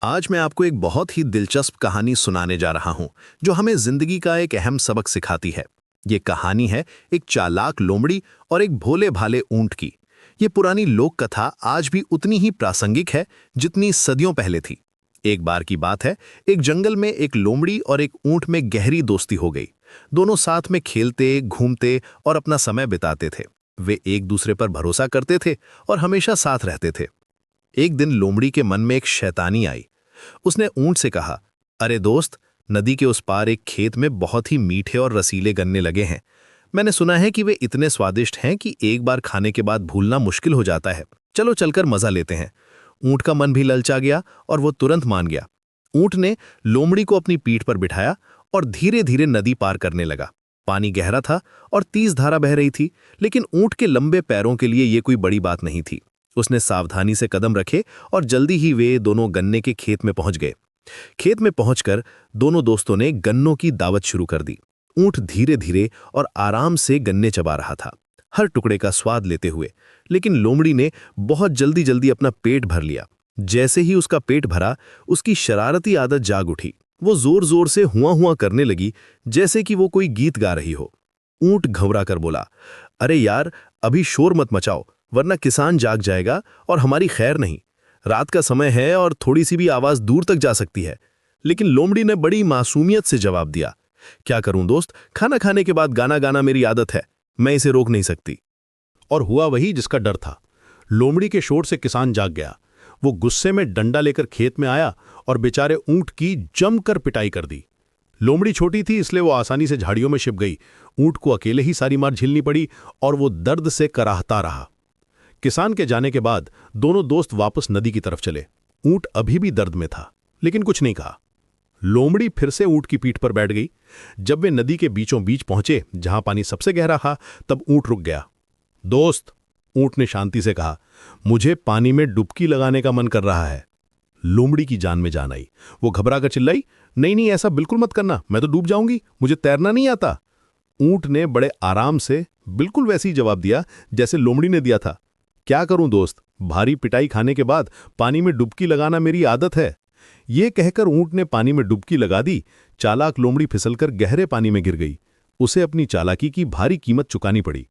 आज मैं आपको एक बहुत ही दिलचस्प कहानी सुनाने जा रहा हूं, जो हमें जिंदगी का एक अहम सबक सिखाती है। ये कहानी है एक चालाक लोमड़ी और एक भोले भाले ऊंट की। ये पुरानी लोक कथा आज भी उतनी ही प्रासंगिक है जितनी सदियों पहले थी। एक बार की बात है, एक जंगल में एक लोमड़ी और एक ऊंट में गहरी दोस्ती हो गई। दोनों साथ में खेलते, घूमते और अपना समय बिताते थे। वे एक दूसरे पर भरोसा करते थे और हमेशा साथ रहते थे। एक दिन लोमड़ी के मन में एक शैतानी आई। उसने ऊंट से कहा, अरे दोस्त, नदी के उस पार एक खेत में बहुत ही मीठे और रसीले गन्ने लगे हैं। मैंने सुना है कि वे इतने स्वादिष्ट हैं कि एक बार खाने के बाद भूलना मुश्किल हो जाता है। चलो चलकर मजा लेते हैं। ऊंट का मन भी ललचा गया और वो तुरंत मान गया। ऊंट ने लोमड़ी को अपनी पीठ पर बिठाया और धीरे धीरे नदी पार करने लगा। पानी गहरा था और तेज धारा बह रही थी, लेकिन ऊंट के लंबे पैरों के लिए ये कोई बड़ी बात नहीं थी। उसने सावधानी से कदम रखे और जल्दी ही वे दोनों गन्ने के खेत में पहुंच गए। खेत में पहुंचकर दोनों दोस्तों ने गन्नों की दावत शुरू कर दी। ऊंट धीरे धीरे और आराम से गन्ने चबा रहा था, हर टुकड़े का स्वाद लेते हुए। लेकिन लोमड़ी ने बहुत जल्दी जल्दी अपना पेट भर लिया। जैसे ही उसका पेट भरा, उसकी शरारती आदत जाग उठी। वो जोर जोर से हुआ हुआ करने लगी, जैसे कि वो कोई गीत गा रही हो। ऊंट घबरा कर बोला, अरे यार, अभी शोर मत मचाओ, वरना किसान जाग जाएगा और हमारी खैर नहीं। रात का समय है और थोड़ी सी भी आवाज दूर तक जा सकती है। लेकिन लोमड़ी ने बड़ी मासूमियत से जवाब दिया, क्या करूं दोस्त, खाना खाने के बाद गाना गाना मेरी आदत है, मैं इसे रोक नहीं सकती। और हुआ वही जिसका डर था। लोमड़ी के शोर से किसान जाग गया। वो गुस्से में डंडा लेकर खेत में आया और बेचारे ऊंट की जमकर पिटाई कर दी। लोमड़ी छोटी थी, इसलिए वो आसानी से झाड़ियों में छिप गई। ऊंट को अकेले ही सारी मार झेलनी पड़ी और वो दर्द से कराहता रहा। किसान के जाने के बाद दोनों दोस्त वापस नदी की तरफ चले। ऊंट अभी भी दर्द में था, लेकिन कुछ नहीं कहा। लोमड़ी फिर से ऊंट की पीठ पर बैठ गई। जब वे नदी के बीचों बीच पहुंचे, जहां पानी सबसे गहरा था, तब ऊंट रुक गया। दोस्त, ऊंट ने शांति से कहा, मुझे पानी में डुबकी लगाने का मन कर रहा है। लोमड़ी की जान में जान आई। वो घबरा कर चिल्लाई, नहीं नहीं, ऐसा बिल्कुल मत करना, मैं तो डूब जाऊंगी, मुझे तैरना नहीं आता। ऊंट ने बड़े आराम से बिल्कुल वैसे ही जवाब दिया जैसे लोमड़ी ने दिया था, क्या करूं दोस्त, भारी पिटाई खाने के बाद पानी में डुबकी लगाना मेरी आदत है। ये कहकर ऊंट ने पानी में डुबकी लगा दी। चालाक लोमड़ी फिसलकर गहरे पानी में गिर गई। उसे अपनी चालाकी की भारी कीमत चुकानी पड़ी।